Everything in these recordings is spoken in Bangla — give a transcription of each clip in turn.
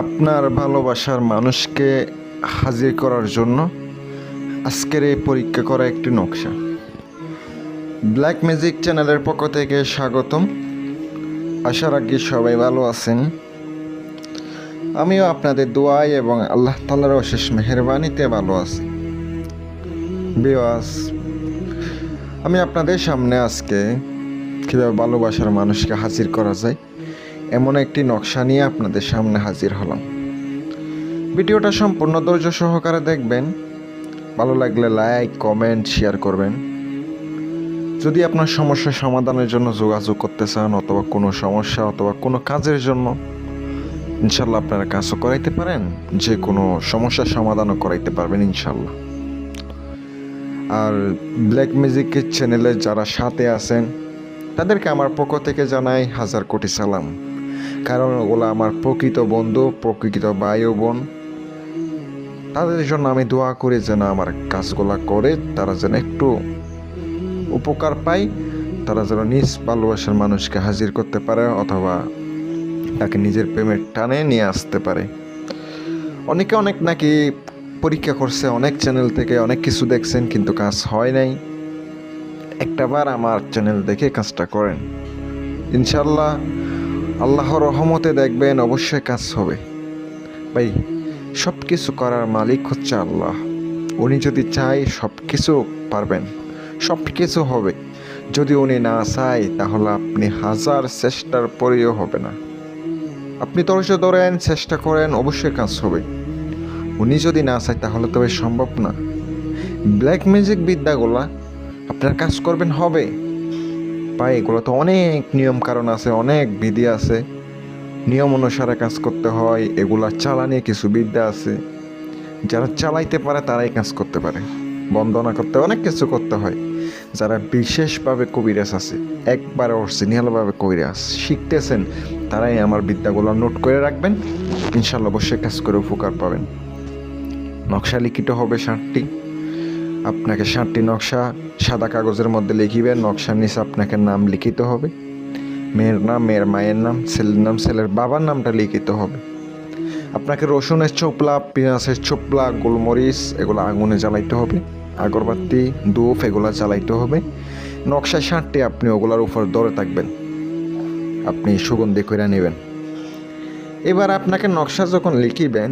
আপনার ভালোবাসার মানুষকে হাজির করার জন্য আজকের এই পরীক্ষা করা একটি নকশা। ব্ল্যাক ম্যাজিক চ্যানেলের পক্ষ থেকে স্বাগতম। আশা রাখি সবাই ভালো আছেন। আমিও আপনাদের দোয়ায় এবং আল্লাহ তাআলার অশেষ মেহেরবানিতে ভালো আছি। ভিউয়ার্স, আমি আপনাদের সামনে আজকে কীভাবে ভালোবাসার মানুষকে হাজির করা যায় এমন একটি নকশা নিয়ে আপনাদের সামনে হাজির হলাম। ভিডিওটা সম্পূর্ণ ধৈর্য সহকারে দেখবেন। ভালো লাগলে লাইক, কমেন্ট, শেয়ার করবেন। যদি আপনার সমস্যা সমাধানের জন্য যোগাযোগ করতে চান অথবা কোনো সমস্যা অথবা কোনো কাজের জন্য, ইনশাল্লাহ আপনারা কাজও করাইতে পারেন, যে কোনো সমস্যার সমাধানও করাইতে পারবেন ইনশাল্লাহ। আর ব্ল্যাক ম্যাজিকের চ্যানেলে যারা সাথে আছেন তাদেরকে আমার পক্ষ থেকে জানাই হাজার কোটি সালাম। কারণ ওগুলো আমার প্রকৃত বন্ধু, প্রকৃত ভাই ও বোন। তাদের জন্য আমি দোয়া করি যেন আমার কাজগুলো করে তারা যেন একটু উপকার পায়, তারা যেন নিজ ভালোবাসার মানুষকে হাজির করতে পারে অথবা তাকে নিজের প্রেমের টানে নিয়ে আসতে পারে। অনেকে অনেক নাকি পরীক্ষা করছে, অনেক চ্যানেল থেকে অনেক কিছু দেখছেন, কিন্তু কাজ হয় নাই। একটাবার আমার চ্যানেল দেখে কাজটা করেন, ইনশাল্লাহ আল্লাহর রহমতে দেখবেন অবশ্যই কাজ হবে। ভাই, সব কিছু করার মালিক হচ্ছে আল্লাহ। উনি যদি চায় সব কিছু পারবেন, সব কিছু হবে। যদি উনি না চায় তাহলে আপনি হাজার চেষ্টার পরেও হবে না। আপনি ধৈর্য ধরেন, চেষ্টা করেন, অবশ্যই কাজ হবে। উনি যদি না চায় তাহলে তবে সম্ভব না। ব্ল্যাক ম্যাজিক বিদ্যাগুলা আপনার কাজ করবেন, হবে। ভাই, এগুলো তো অনেক নিয়ম কারণ আছে, অনেক বিধি আছে, নিয়ম অনুসারে কাজ করতে হয়। এগুলা চালানি কিছু বিদ্যা আছে, যারা চালাইতে পারে তারাই কাজ করতে পারে। বন্দনা করতে অনেক কিছু করতে হয়। যারা বিশেষভাবে কবিরাজ আছে, একবারে অরিজিনালভাবে কবিরাজ শিখতেছেন, তারাই আমার বিদ্যাগুলো নোট করে রাখবেন। ইনশাল্লাহ অবশ্যই কাজ করে উপকার পাবেন। নকশা লিখিত হবে 7টি। আপনাকে 7টি নকশা সাদা কাগজের মধ্যে লিখিবেন। নকশার নিচে আপনাকে নাম লিখিতে হবে, মেয়ের নাম, মেয়ের মায়ের নাম, ছেলের নাম, ছেলের বাবার নামটা লিখিতে হবে। আপনাকে রসুনের চোপলা, পেঁয়াজের চোপলা, গোলমরিচ এগুলো আগুনে জ্বালাইতে হবে। আগরবাতি, ধূপ এগুলো জ্বালাইতে হবে। নকশা 7টি, আপনি ওগুলোর উপর ধরে থাকবেন, আপনি সুগন্ধি করে নেবেন। এবার আপনাকে নকশা যখন লিখিবেন,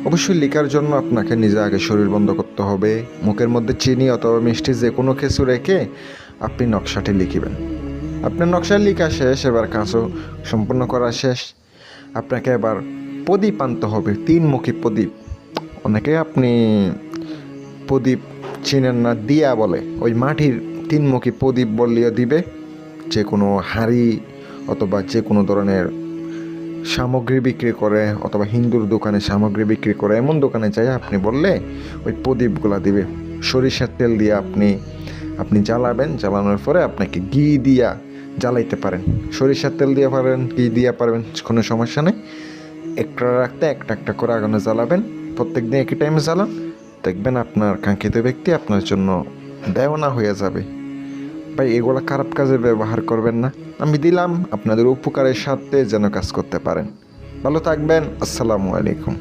অবশ্যই লেখার জন্য আপনাকে নিজে আগে শরীর বন্ধ করতে হবে। মুখের মধ্যে চিনি অথবা মিষ্টি যে কোনো কিছু রেখে আপনি নকশাটি লিখিবেন। আপনার নকশা লেখা শেষ, এবার কাজও সম্পূর্ণ করা শেষ। আপনাকে এবার প্রদীপ আনতে হবে, 3মুখী প্রদীপ। অনেকে আপনি প্রদীপ চিনেন না, দিয়া বলে। ওই মাটির 3মুখী প্রদীপ বললেও দিবে। যে কোনো হাঁড়ি অথবা যে কোনো ধরনের সামগ্রী বিক্রি করে অথবা হিন্দুর দোকানে সামগ্রী বিক্রি করে, এমন দোকানে যাই আপনি বললে ওই প্রদীপগুলা দিবে। সরিষার তেল দিয়ে আপনি জ্বালাবেন। জ্বালানোর পরে আপনাকে ঘি দিয়া জ্বালাইতে পারেন। সরিষার তেল দিয়ে পারেন, ঘি দিয়ে পারবেন, কোনো সমস্যা নেই। একটা রাখতে একটা একটা করে আগুনে জ্বালাবেন। প্রত্যেক দিন একই টাইমে জ্বালান, দেখবেন আপনার কাঙ্ক্ষিত ব্যক্তি আপনার জন্য দেওয়ানা হয়ে যাবে। ভাই, এগুলো খারাপ কাজে ব্যবহার করবেন না। আমি দিলাম আপনাদের উপকারের স্বার্থে যেন কাজ করতে পারেন। ভালো থাকবেন। আসসালামু আলাইকুম।